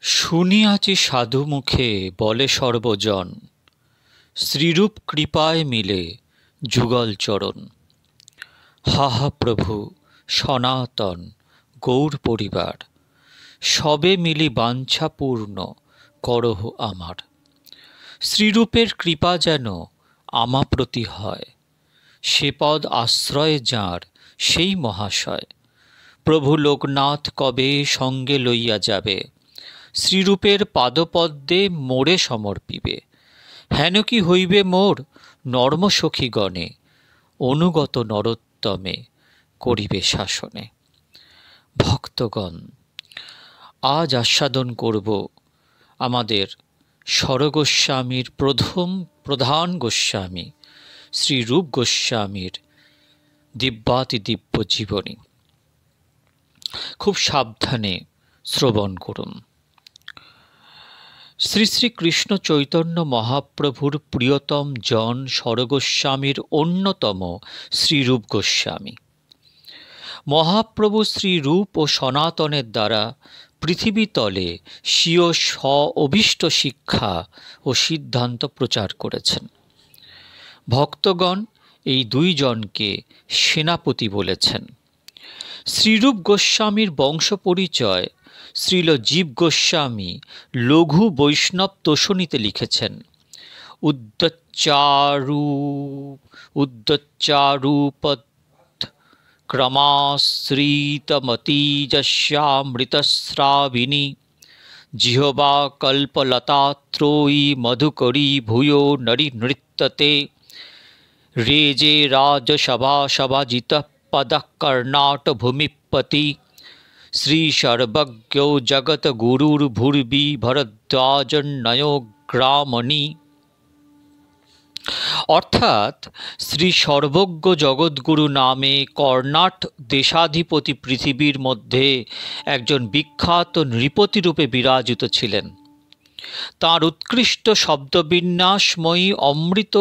শুনিয়াছি সাধু মুখে বলে সর্বজন, শ্রীরূপ কৃপায় মিলে যুগল চরণ। হা হা প্রভু সনাতন গৌর পরিবার, সবে মিলি বাঞ্ছা পূর্ণ করহ আমার। শ্রীরূপের কৃপা যেন আমা প্রতি হয়, সে পদ আশ্রয় যাঁর সেই মহাশয়। প্রভু লোকনাথ কবে সঙ্গে লইয়া যাবে, শ্রীরূপের পাদপদ্মে মোরে সমর্পিবে। হেন কি হইবে মোর নর্মসখীগণে, অনুগত নরোত্তমে করিবে শাসনে। ভক্তগণ, আজ আস্বাদন করব আমাদের স্বরগোস্বামীর প্রধান গোস্বামী শ্রী রূপ গোস্বামীর দিব্যাতিদিব্য জীবনী। খুব সাবধানে শ্রবণ করুন। শ্রী শ্রী কৃষ্ণ চৈতন্য মহাপ্রভুর প্রিয়তম জন স্বরগোস্বামীর অন্যতম শ্রীরূপ গোস্বামী। মহাপ্রভু শ্রীরূপ ও সনাতনের দ্বারা পৃথিবী তলে স্বীয় অভীষ্ট শিক্ষা ও সিদ্ধান্ত প্রচার করেছেন। ভক্তগণ এই দুইজনকে সেনাপতি বলেছেন। শ্রীরূপ গোস্বামীর বংশ পরিচয় শ্রীল জীব গোস্বামী লঘু বৈষ্ণব তোষণীতে লিখেছেন। উদ্যচ্চারূপৎ ক্রমাশ্রিতমতীজস্যামৃতস্রাবিনী, জিহ্বা কল্পলতাত্রয়ী মধুকরী ভূয়ো নরি নৃত্যতে। রেজে রাজসভাসভাজিতঃ পদঃ কর্ণাট ভূমিপতি, শ্রী সর্বজ্ঞো জগৎ গুরুর্ভুর্বি ভরদ্বাজন্নয়ো গ্রামণি। অর্থাৎ শ্রী সর্বজ্ঞ জগৎগুরু নামে কর্ণাট দেশাধিপতি পৃথিবীর মধ্যে একজন বিখ্যাত নৃপতিরূপে বিরাজিত ছিলেন। তাঁর উৎকৃষ্ট শব্দবিন্যাসময়ী অমৃত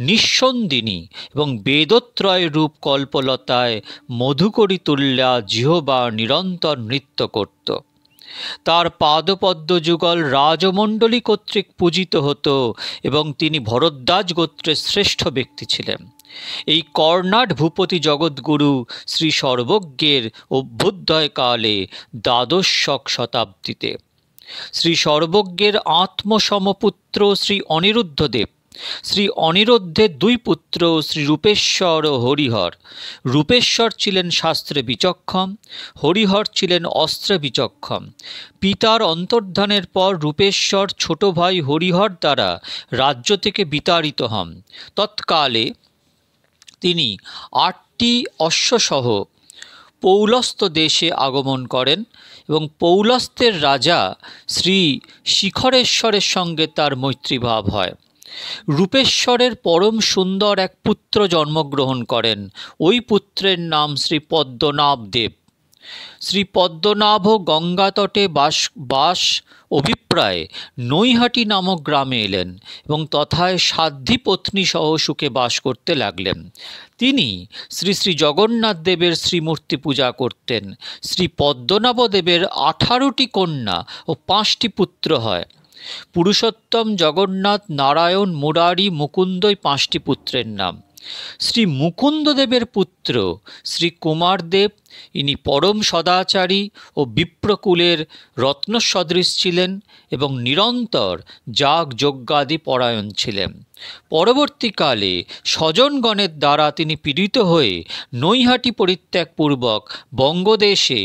নিঃসন্দিনী এবং বেদত্রয় রূপ কল্পলতায় মধুকরী তুল্যা জিহ্বা নিরন্তর নৃত্য করত। তার পাদপদ্ম যুগল রাজমণ্ডলী কর্তৃক পূজিত হতো এবং তিনি ভরদ্বাজ গোত্রের শ্রেষ্ঠ ব্যক্তি ছিলেন। এই কর্ণাট ভূপতি জগৎগুরু শ্রী সর্বজ্ঞের অভ্যুদয়কালে দ্বাদশ শতাব্দীতে শ্রী সর্বজ্ঞের আত্মসমপুত্র শ্রী অনিরুদ্ধদেব, শ্রী অনিরুদ্ধের দুই পুত্র শ্রী রূপেশ্বর ও হরিহর। রূপেশ্বর ছিলেন শাস্ত্রে বিচক্ষণ, হরিহর ছিলেন অস্ত্রে বিচক্ষণ। পিতার অন্তর্ধানের পর রূপেশ্বর ছোট ভাই হরিহর দ্বারা রাজ্য থেকে বিতাড়িত হন। তৎকালে তিনি 8টি অশ্বসহ পৌলস্ত্য দেশে আগমন করেন এবং পৌলস্ত্যের রাজা শ্রী শিখরেশ্বরের সঙ্গে তার মৈত্রীভাব হয়। রূপেশ্বরের পরম সুন্দর এক পুত্র জন্মগ্রহণ করেন। ওই পুত্রের নাম শ্রী পদ্মনাভ দেব। শ্রী পদ্মনাভ গঙ্গাতটে বাস অভিপ্রায়ে নৈহাটি নামক গ্রামে এলেন এবং তথায় সাধ্বী পত্নী সহ সুখে বাস করতে লাগলেন। তিনি শ্রী শ্রী জগন্নাথ দেবের শ্রীমূর্তি পূজা করতেন। শ্রী পদ্মনাভ দেবের 18টি কন্যা ও 5টি পুত্র হয়। পুরুষোত্তম, জগন্নাথ, নারায়ণ, মুরারি, মুকুন্দই 5টি পুত্রের নাম। শ্রী মুকুন্দদেবের পুত্র শ্রী কুমারদেব, ইনি পরম সদাচারী ও বিপ্রকুলের রত্নসদৃশ ছিলেন এবং নিরন্তর যাগ যজ্ঞাদি পরায়ণ ছিলেন। পরবর্তীকালে স্বজনগণের দ্বারা তিনি পীড়িত হয়ে নৈহাটি পরিত্যাগপূর্বক বঙ্গদেশে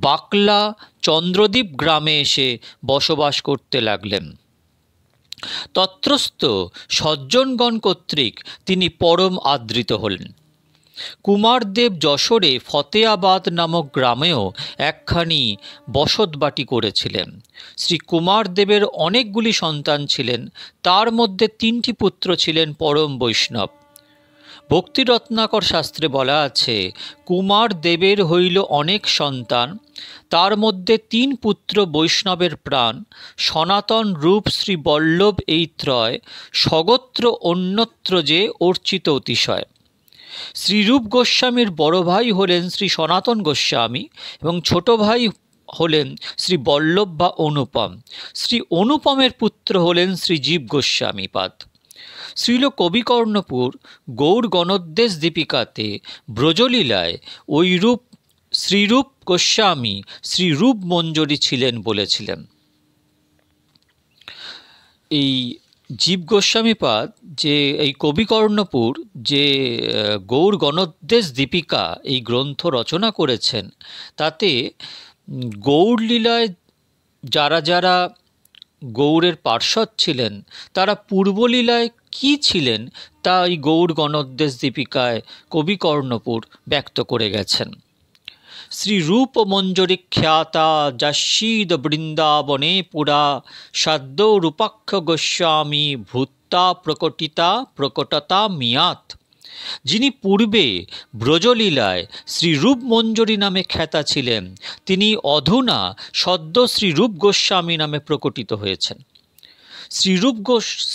বাকলা চন্দ্রদ্বীপ গ্রামে এসে বসবাস করতে লাগলেন। তত্রস্থ সজ্জনগণ কর্তৃক তিনি পরম আদৃত হলেন। কুমারদেব যশোরে ফতেয়াবাদ নামক গ্রামেও একখানি বসতবাটি করেছিলেন। শ্রী কুমারদেবের অনেকগুলি সন্তান ছিলেন, তার মধ্যে 3টি পুত্র ছিলেন পরম বৈষ্ণব। ভক্তিরত্নাকর শাস্ত্রে বলা আছে, কুমার দেবের হইল অনেক সন্তান, তার মধ্যে 3 পুত্র বৈষ্ণবের প্রাণ, সনাতন রূপ শ্রী বল্লভ এই ত্রয়, স্বগোত্র অন্যত্র যে অর্চিত অতিশয়। শ্রীরূপ গোস্বামীর বড় ভাই হলেন শ্রী সনাতন গোস্বামী এবং ছোট ভাই হলেন শ্রী বল্লভ বা অনুপম। শ্রী অনুপমের পুত্র হলেন শ্রীজীব গোস্বামীপাদ। শ্রীল কবিকর্ণপুর গৌর গণোদ্দেশ দীপিকাতে ব্রজলীলায় ওইরূপ শ্রীরূপ গোস্বামী শ্রীরূপ মঞ্জরী ছিলেন বলেছিলেন। এই জীব গোস্বামীপাদ যে এই কবিকর্ণপুর যে গৌর গণোদ্দেশ দীপিকা এই গ্রন্থ রচনা করেছেন, তাতে গৌর লীলায় যারা যারা গৌড়ের পার্ষদ ছিলেন তারা পূর্বলীলায় কী ছিলেন তা এই গৌর গণোদ্দেশ দীপিকায় কবিকর্ণপুর ব্যক্ত করে গেছেন। শ্রীরূপ মঞ্জরী খ্যাতা যাশীদ বৃন্দাবনে পুরা সাদ্য রূপাক্ষ গোস্বামী ভূতা প্রকটতা মিয়াত। যিনি পূর্বে ব্রজলীলায় শ্রীরূপ মঞ্জরী নামে খ্যাতা ছিলেন, তিনি অধুনা সদ্য শ্রীরূপ গোস্বামী নামে প্রকটিত হয়েছেন।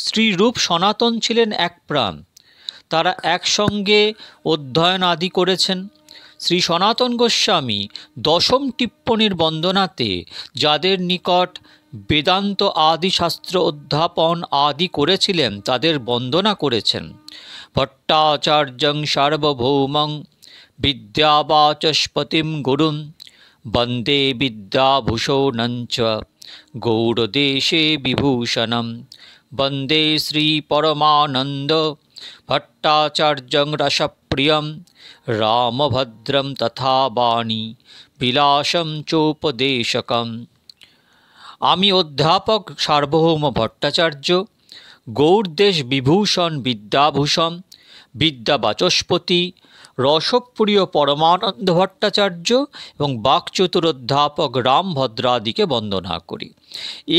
শ্রীরূপ সনাতন ছিলেন এক প্রাণ, তারা একসঙ্গে অধ্যয়ন আদি করেছেন। শ্রী সনাতন গোস্বামী দশম টিপ্পণীর বন্দনাতে যাদের নিকট বেদান্ত আদি শাস্ত্র অধ্যাপন আদি করেছিলেন তাদের বন্দনা করেছেন। ভট্টাচার্যং সার্বভৌমং বিদ্যাবাচস্পতিম গুরুম বন্দে বিদ্যাভূষণঞ্চ গৌড়দেশে বিভূষণম বন্দে শ্রী পরমানন্দ ভট্টাচার্যং রসপ্রিয়ম রামভদ্রম তথা বাণী বিলাসম চোপদেশকম। আমি অধ্যাপক সার্বভৌম ভট্টাচার্য, গৌড়দেশ বিভূষণ বিদ্যাভূষণ বিদ্যাবাচস্পতি রসপ্রিয় পরমানন্দ ভট্টাচার্য এবং বাকচতুর অধ্যাপক রামভদ্রাদিকে বন্দনা করি।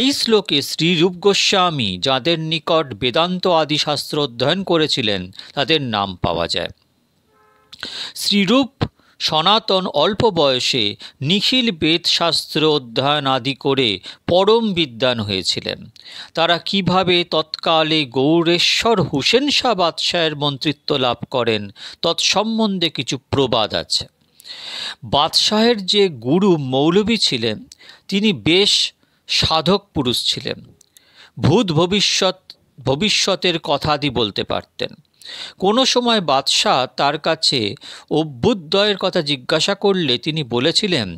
এই শ্লোকে শ্রীরূপ গোস্বামী যাদের নিকট বেদান্ত আদি শাস্ত্র অধ্যয়ন করেছিলেন তাদের নাম পাওয়া যায়। শ্রীরূপ সনাতন অল্প বয়সে নিখিল বেদশাস্ত্র অধ্যয়ন আদি করে পরম বিদ্বান হয়েছিলেন। তারা কিভাবে তৎকালে গৌড়েশ্বর হুসেন শাহ বাদশাহের মন্ত্রিত্ব লাভ করেন তৎসম্বন্ধে কিছু প্রবাদ আছে। বাদশাহের যে গুরু মৌলভী ছিলেন তিনি বেশ সাধক পুরুষ ছিলেন, ভবিষ্যতের কথাদি বলতে পারতেন। কোনো সময় বাদশাহ তার কাছে অভ্যুদয়ের কথা জিজ্ঞাসা করলে তিনি বলেছিলেন,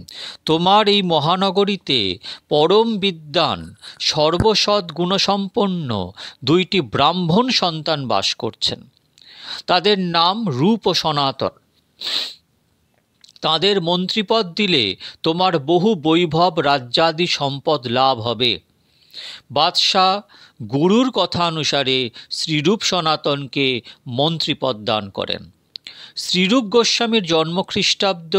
তোমার এই মহানগরীতে পরম বিদ্বান সর্বসৎ গুণসম্পন্ন দুইটি ব্রাহ্মণ সন্তান বাস করছেন। তাদের নাম রূপ ও সনাতন। তাদের মন্ত্রীপদ দিলে তোমার বহু বৈভব রাজ্যাদি সম্পদ লাভ হবে। বাদশাহ গুরুর কথানুসারে শ্রীরূপ সনাতনকে মন্ত্রীপদ দান করেন। শ্রীরূপ গোস্বামীর জন্ম খ্রিস্টাব্দ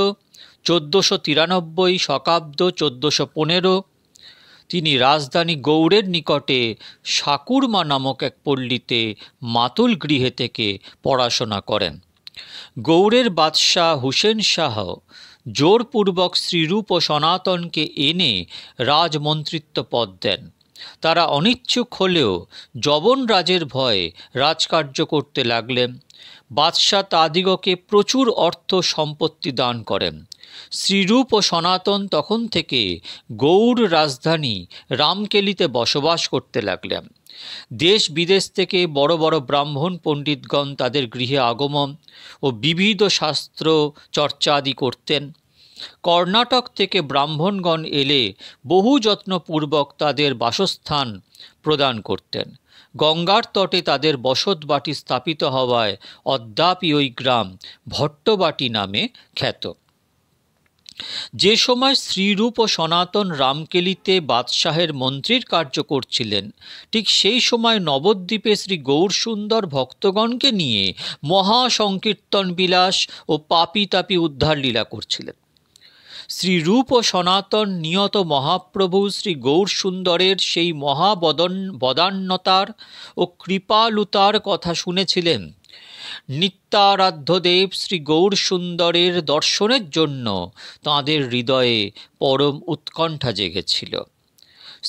1493, শকাব্দ 1415। তিনি রাজধানী গৌড়ের নিকটে সাকুরমা নামক এক পল্লীতে মাতুল গৃহে থেকে পড়াশোনা করেন। গৌড়ের বাদশাহ হুসেন শাহ জোরপূর্বক শ্রীরূপ ও সনাতনকে এনে রাজমন্ত্রিত্ব পদ দেন। তারা অনিচ্ছুক হলেও যবন রাজের ভয়ে রাজকার্য করতে লাগলেন। বাদশাহ তাদিগকে প্রচুর অর্থ সম্পত্তি দান করেন। শ্রীরূপ ও সনাতন তখন থেকে গৌড় রাজধানী রামকেলিতে বসবাস করতে লাগলেন। দেশ বিদেশ থেকে বড় বড় ব্রাহ্মণ পণ্ডিতগণ তাদের গৃহে আগমন ও বিবিধ শাস্ত্র চর্চাদি করতেন। কর্ণাটক থেকে ব্রাহ্মণগণ এলে বহু যত্নপূর্বক তাদের বাসস্থান প্রদান করতেন। গঙ্গার তটে তাদের বসতবাটি স্থাপিত হওয়ায় অদ্যাপি ওই গ্রাম ভট্টবাটি নামে খ্যাত। যে সময় শ্রীরূপ ও সনাতন রামকেলিতে বাদশাহের মন্ত্রীর কার্য করছিলেন, ঠিক সেই সময় নবদ্বীপে শ্রী গৌরসুন্দর ভক্তগণকে নিয়ে মহা সংকীর্তন বিলাস ও পাপি তাপি উদ্ধার লীলা করছিলেন। শ্রীরূপ ও সনাতন নিয়ত মহাপ্রভু শ্রী গৌরসুন্দরের সেই মহাবদান্যতার ও কৃপালুতার কথা শুনেছিলেন। নিত্যারাধ্যদেব শ্রী গৌরসুন্দরের দর্শনের জন্য তাঁদের হৃদয়ে পরম উৎকণ্ঠা জেগেছিল।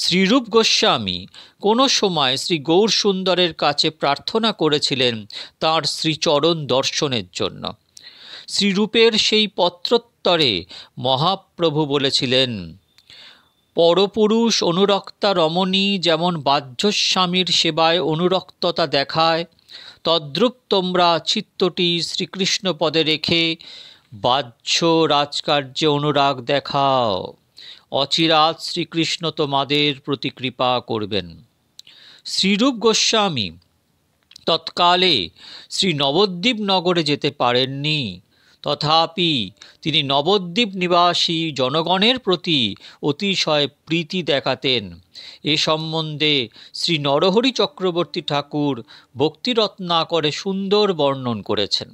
শ্রীরূপ গোস্বামী কোনো সময় শ্রী গৌরসুন্দরের কাছে প্রার্থনা করেছিলেন তাঁর শ্রীচরণ দর্শনের জন্য। শ্রীরূপের সেই পত্রোত্তরে মহাপ্রভু বলেছিলেন, পরপুরুষ অনুরক্তা রমণী যেমন বাহ্যস্বামীর সেবায় অনুরক্ততা দেখায়, তদ্রূপ তোমরা চিত্তটি শ্রীকৃষ্ণ পদে রেখে বাহ্য রাজকার্যে অনুরাগ দেখাও। অচিরাৎ শ্রীকৃষ্ণ তোমাদের প্রতি কৃপা করবেন। শ্রীরূপ গোস্বামী তৎকালে শ্রী নবদ্বীপ নগরে যেতে পারেননি, তথাপি তিনি নবদ্বীপ নিবাসী জনগণের প্রতি অতিশয় প্রীতি দেখাতেন। এ সম্বন্ধে শ্রী নরহরি চক্রবর্তী ঠাকুর ভক্তিরত্নাকরে সুন্দর বর্ণন করেছেন।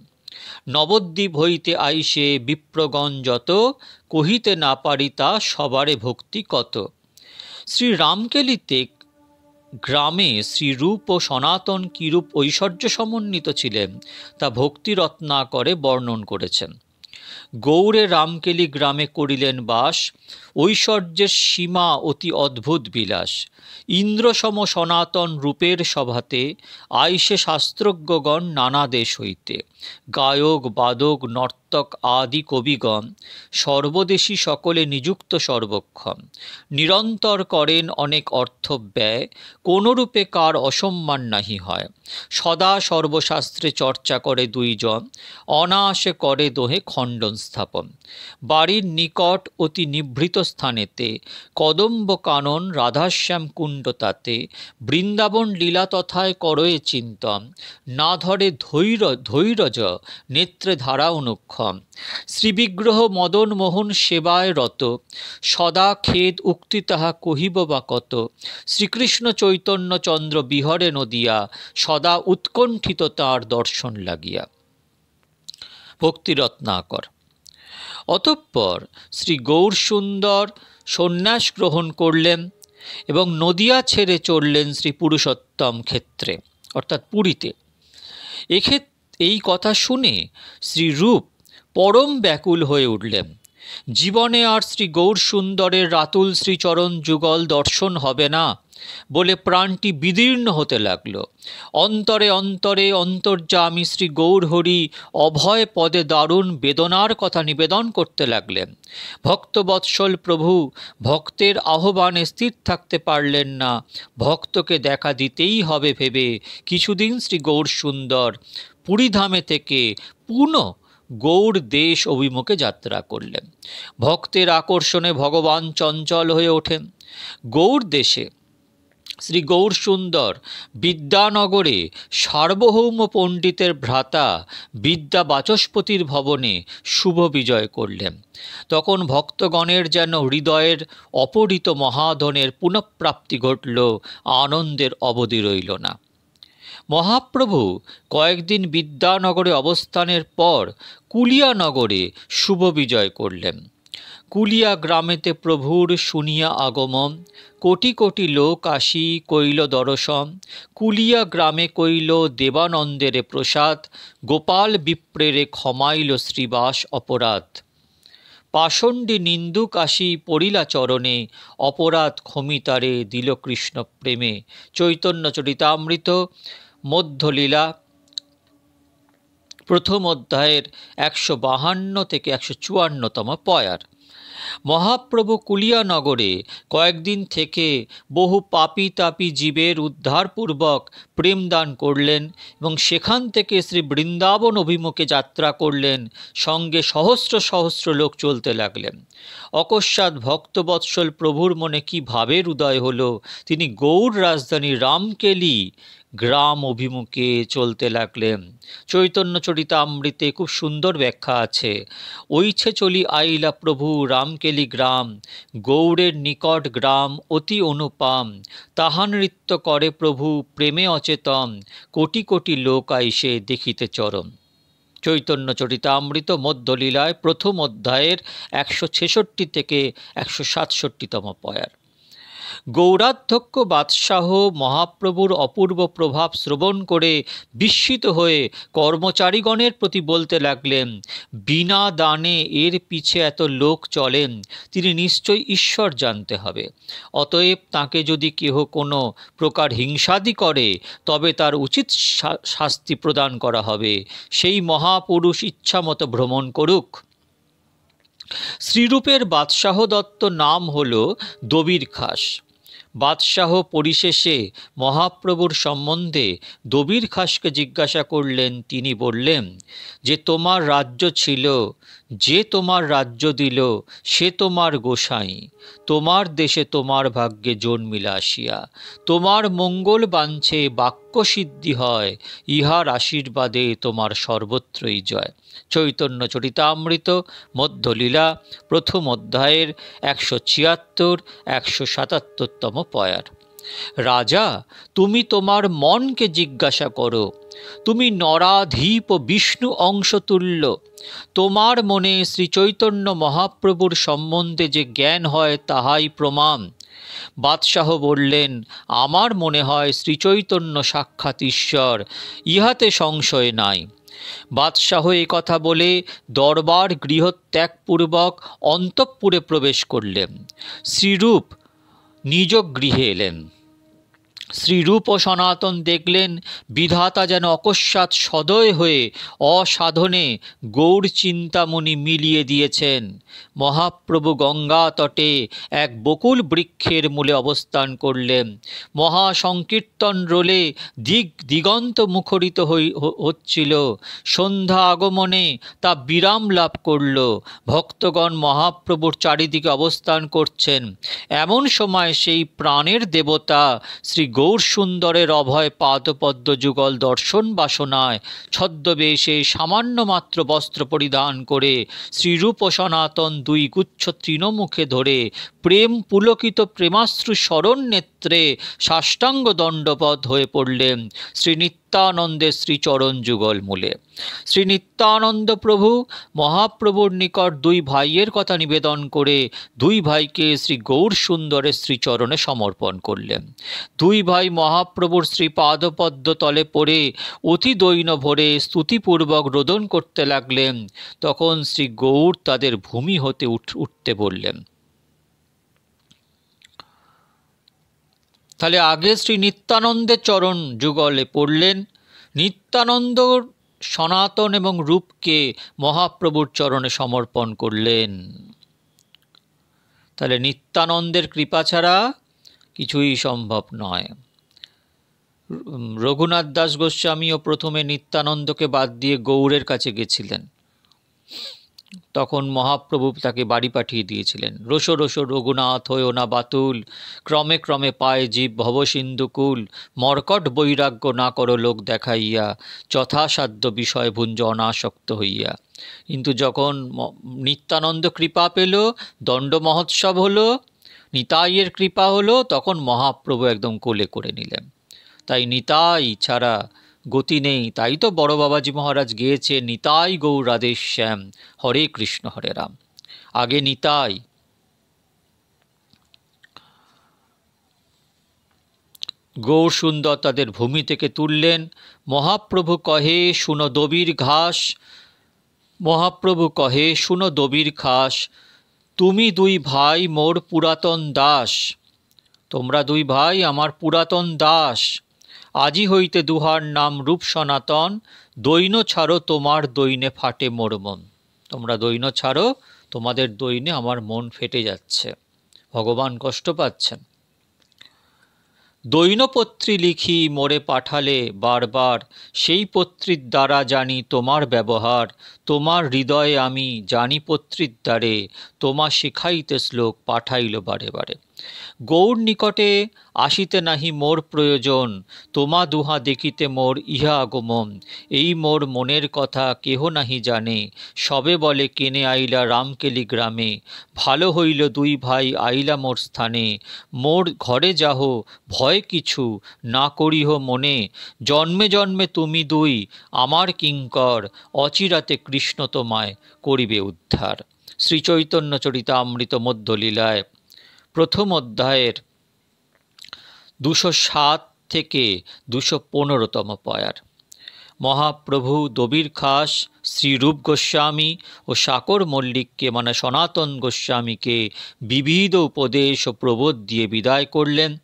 নবদ্বীপ হইতে আইসে বিপ্রগণ যত, কহিতে না পারি তা সবারে ভক্তি কত। শ্রী রামকেলিতে গ্রামে শ্রীরূপ ও সনাতন কিরূপ ঐশ্বর্য সমন্বিত ছিলেন তা ভক্তিরত্নাকরে বর্ণন করেছেন। গৌড়ে রামকেলি গ্রামে করিলেন বাস, ঐশ্বর্যের সীমা অতি অদ্ভুত বিলাস। ইন্দ্রসম সনাতন রূপের সভাতে আইসে শাস্ত্রজ্ঞগণ নানা দেশ হইতে, গায়ক বাদক নর্তক আদি কবিগণ সর্বদেশী সকলে নিযুক্ত সর্বক্ষণ। নিরন্তর করেন অনেক অর্থ ব্যয়, কোনরূপে কার অসম্মান নাহি হয়। সদা সর্বশাস্ত্রে চর্চা করে দুইজন, অনায়াসে করে দোহে খণ্ডন স্থাপন। বাড়ির নিকট অতি নিভৃত স্থানেতে কদম্ব কানন রাধাশ্যাম কুণ্ড তাতে, বৃন্দাবন লীলা তথায় করয়ে চিন্তন, না ধরে ধৈর্য নেত্রে ধারা অনুক্ষণ। শ্রীবিগ্রহ মদন মোহন সেবায় রত, সদা খেদ উক্তি তাহা কহিব বা কত। শ্রীকৃষ্ণ চৈতন্য চন্দ্র বিহরে নদিয়া, সদা উৎকণ্ঠিত তাঁর দর্শন লাগিয়া। ভক্তিরত্নাকর। অতঃপর শ্রী গৌরসুন্দর সন্ন্যাস গ্রহণ করলেন এবং নদিয়া ছেড়ে চললেন শ্রী পুরুষোত্তম ক্ষেত্রে অর্থাৎ পুরীতে। এই কথা শুনে শ্রীরূপ পরম ব্যাকুল হয়ে উঠলেন। জীবনে আর শ্রী গৌরসুন্দরের রাতুল শ্রীচরণ যুগল দর্শন হবে না বলে প্রাণটি বিদীর্ণ হতে লাগল। অন্তরে অন্তরে অন্তর্যামী শ্রী গৌরহরি অভয় পদে দারুণ বেদনার কথা নিবেদন করতে লাগলেন। ভক্তবৎসল প্রভু ভক্তের আহ্বানে স্থির থাকতে পারলেন না। ভক্তকে দেখা দিতেই হবে ভেবে কিছুদিন শ্রী গৌরসুন্দর পুরীধামে থেকে পুনঃ গৌড় দেশ অভিমুখে যাত্রা করলেন। ভক্তের আকর্ষণে ভগবান চঞ্চল হয়ে ওঠেন। গৌড় দেশে শ্রী গৌরসুন্দর বিদ্যানগরে সার্বভৌম পণ্ডিতের ভ্রাতা বিদ্যা বাচস্পতির ভবনে শুভ বিজয় করলেন। তখন ভক্তগণের যেন হৃদয়ের অপহৃত মহাধনের পুনঃপ্রাপ্তি ঘটল, আনন্দের অবধি রইল না। মহাপ্রভু কয়েকদিন বিদ্যানগরে অবস্থানের পর কুলিয়ানগরে শুভ বিজয় করলেন। কুলিয়া গ্রামেতে প্রভুর শুনিয়া আগমন, কোটি কোটি লোক আসি কইল দর্শন। কুলিয়া গ্রামে কইল দেবানন্দেরে প্রসাদ, গোপাল বিপ্রেরে ক্ষমাইল শ্রীবাস অপরাধ। পাষণ্ডী নিন্দুক আসি পড়িলা চরণে, অপরাধ ক্ষমিতারে দিল কৃষ্ণ প্রেমে। চৈতন্য চরিতামৃত মধ্যলীলা প্রথম অধ্যায়ের 152 থেকে 154তম পয়ার। মহাপ্রভু কুলিয়ানগরে কয়েকদিন থেকে বহু পাপী তাপী জীবের উদ্ধারপূর্বক প্রেমদান করলেন এবং সেখান থেকে শ্রী বৃন্দাবন অভিমুখে যাত্রা করলেন। সঙ্গে সহস্র সহস্র লোক চলতে লাগলেন। অকস্মাৎ ভক্তবৎসল প্রভুর মনে কি ভাবের উদয় হলো, তিনি গৌড় রাজধানী রামকেলি গ্রাম অভিমুখে চলতে লাগলেন। চৈতন্য চরিতামৃতে খুব সুন্দর ব্যাখ্যা আছে। ওইছে চলি আইলা প্রভু রামকেলি গ্রাম, গৌড়ের নিকট গ্রাম অতি অনুপম। তাহা নৃত্য করে প্রভু প্রেমে অচেতন, কোটি কোটি লোক আইসে দেখিতে চরণ। চৈতন্য চরিতামৃত মধ্যলীলায় প্রথম অধ্যায়ের 166 থেকে 167তম পয়ার। গৌরাধ্যক্ষ বাদশাহ মহাপ্রভুর অপূর্ব প্রভাব শ্রবণ করে বিস্মিত হয়ে কর্মচারীগণের প্রতি বলতে লাগলেন, বিনা দানে এর পিছে এত লোক চলেন, তিনি নিশ্চয়ই ঈশ্বর জানতে হবে। অতএব তাকে যদি কেহ কোনো প্রকার হিংসাদি করে তবে তার উচিত শাস্তি প্রদান করা হবে। সেই মহাপুরুষ ইচ্ছামতো ভ্রমণ করুক। শ্রীরূপের বাদশাহ দত্ত নাম হল দবির খাস। বাদশাহ পরিশেষে মহাপ্রভুর সম্বন্ধে দবির খাসকে জিজ্ঞাসা করলেন। তিনি বললেন যে তোমার রাজ্য ছিল, যে তোমার রাজ্য দিল সে তোমার গোসাই, তোমার দেশে তোমার ভাগ্যে জন্মিলা আসিয়া, তোমার মঙ্গল বাঞ্ছে বাক্য সিদ্ধি হয়, ইহার আশীর্বাদে তোমার সর্বত্রই জয়। চৈতন্য চরিতামৃত মধ্যলীলা প্রথম অধ্যায়ের 176-177তম পয়ার। রাজা, তুমি তোমার মনকে জিজ্ঞাসা করো, তুমি নরাধীপ ও বিষ্ণু অংশতুল্য। তোমার মনে শ্রী চৈতন্য মহাপ্রভুর সম্বন্ধে যে জ্ঞান হয় তাহাই প্রমাণ। বাদশাহ বললেন, আমার মনে হয় শ্রীচৈতন্য সাক্ষাৎ ঈশ্বর, ইহাতে সংশয় নাই। বাদশাহ এই কথা বলে দরবার গৃহত্যাগপূর্বক অন্তঃপুরে প্রবেশ করলেন। শ্রীরূপ নিজ গৃহে এলেন। শ্রীরূপ ও সনাতন দেখলেন বিধাতা যেন অকস্মাৎ সদয় হয়ে অসাধনে গৌর চিন্তামণি মিলিয়ে দিয়েছেন। মহাপ্রভু গঙ্গা তটে এক বকুল বৃক্ষের মূলে অবস্থান করলেন। মহাসংকীর্তন রোলে দিগন্ত মুখরিত হচ্ছিল। সন্ধ্যা আগমনে তা বিরাম লাভ করল। ভক্তগণ মহাপ্রভুর চারিদিকে অবস্থান করছেন। এমন সময় সেই প্রাণের দেবতা শ্রী গৌর সুন্দরের অভয় পাদপদ্ম যুগল দর্শন বাসনায় ছদ্মবেশে সামান্য মাত্র বস্ত্র পরিধান করে শ্রীরূপ ও সনাতন দুই গুচ্ছ তৃণমুখে ধরে প্রেম পুলকিত প্রেমাশ্রু স্মরণ নেত্রে সাষ্টাঙ্গ দণ্ডপদ হয়ে পড়লেন শ্রী নিত্যানন্দের শ্রীচরণ যুগল মূলে। শ্রী নিত্যানন্দ প্রভু মহাপ্রভুর নিকট দুই ভাইয়ের কথা নিবেদন করে দুই ভাইকে শ্রী গৌর সুন্দরের শ্রীচরণে সমর্পণ করলেন। দুই ভাই মহাপ্রভুর শ্রীপাদপদ্ম তলে পড়ে অতি দৈন্য ভরে স্তুতিপূর্বক রোদন করতে লাগলেন। তখন শ্রী গৌর তাদের ভূমি হতে উঠতে বললেন। তাহলে আগে শ্রী নিত্যানন্দের চরণ যুগলে পড়লেন। নিত্যানন্দ সনাতন এবং রূপকে মহাপ্রভুর চরণে সমর্পণ করলেন। তাহলে নিত্যানন্দের কৃপা ছাড়া কিছুই সম্ভব নয়। রঘুনাথ দাস গোস্বামীও প্রথমে নিত্যানন্দকে বাদ দিয়ে গৌরের কাছে গেছিলেন। তখন মহাপ্রভু তাকে বাড়ি পাঠিয়ে দিয়েছিলেন। রোষো রোষো রঘুনাথ হয়েও না বাতুল, ক্রমে ক্রমে পায় জীব ভবসিন্ধুকুল, মর্কট বৈরাগ্য না করো লোক দেখাইয়া, যথাসাধ্য বিষয় ভুঞ্জ অনাসক্ত হইয়া। কিন্তু যখন নিত্যানন্দ কৃপা পেল, দণ্ড মহোৎসব হলো, নিতাইয়ের কৃপা হলো, তখন মহাপ্রভু একদম কোলে করে নিলেন। তাই নিতাই ছাড়া গতি নেই। তাই তো বড় বাবাজি মহারাজ গেয়েছে, নিতাই গৌর রাধে শ্যাম, হরে কৃষ্ণ হরে রাম। আগে নিতাই। গৌর সুন্দর তাদের ভূমি থেকে তুললেন। মহাপ্রভু কহে শুনো দবির ঘাস, মহাপ্রভু কহে শুনো দবির ঘাস, তুমি দুই ভাই মোর পুরাতন দাস। তোমরা দুই ভাই আমার পুরাতন দাস। আজি হইতে দুহার নাম রূপ সনাতন, দৈন্য ছাড়ো তোমার দৈন্যে ফাটে মোর মন। তোমরা দৈন্য ছাড়ো, তোমাদের দৈন্যে আমার মন ফেটে যাচ্ছে। ভগবান কষ্ট পাচ্ছেন। দৈনপত্রী লিখি মোরে পাঠালে বারবার, সেই পত্রীর দ্বারা জানি তোমার ব্যবহার। তোমার হৃদয়ে আমি জানি পত্রীর দ্বারে, তোমা শিখাইতে শ্লোক পাঠাইল বারে বারে। গৌর নিকটে আসিতে নাহি মোর প্রয়োজন, তোমা দুহা দেখিতে মোর ইহা আগমন। এই মোর মনের কথা কেহ নাহি জানে, সবে বলে কেনে আইলা রামকেলি গ্রামে। ভালো হইল দুই ভাই আইলা মোর স্থানে, মোর ঘরে যাহ ভয় কিছু না করিহ মনে। জন্মে জন্মে তুমি দুই আমার কিঙ্কর, অচিরাতে কৃষ্ণ তোমায় করিবে উদ্ধার। শ্রীচৈতন্য চরিতামৃত মধ্যলীলায় প্রথম অধ্যায়ের 207 থেকে 215তম পয়ার। মহাপ্রভু দবির খাস শ্রীরূপ গোস্বামী ও সাকর মল্লিককে মানে সনাতন গোস্বামীকে বিবিধ উপদেশ ও প্রবোধ দিয়ে বিদায় করলেন।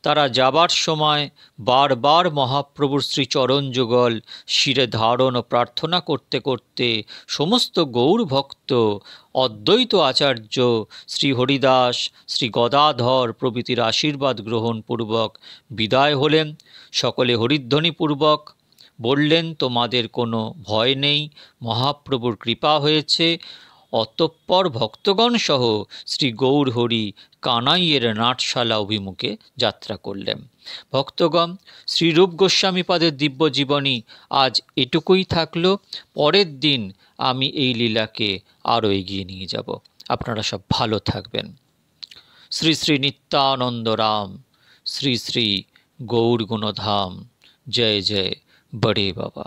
তারা যাবার সময় বারবার মহাপ্রভুর শ্রীচরণ যুগল শিরে ধারণ ও প্রার্থনা করতে করতে সমস্ত গৌর ভক্ত, অদ্বৈত আচার্য শ্রী হরিদাস, শ্রী গদাধর প্রভৃতির আশীর্বাদ গ্রহণ পূর্বক বিদায় হলেন। সকলে হরিধ্বনিপূর্বক বললেন, তোমাদের কোনো ভয় নেই, মহাপ্রভুর কৃপা হয়েছে। অতঃপর ভক্তগণ সহ শ্রী গৌর হরি কানাইয়ের নাটশালা অভিমুখে যাত্রা করলেন। ভক্তগণ, শ্রীরূপ গোস্বামীপাদের দিব্য জীবনী আজ এটুকুই থাকলো। পরের দিন আমি এই লীলাকে আরও এগিয়ে নিয়ে যাব। আপনারা সব ভালো থাকবেন। শ্রী শ্রী নিত্যানন্দ রাম, শ্রী শ্রী গৌর গুণধাম। জয় জয় বড়ে বাবা।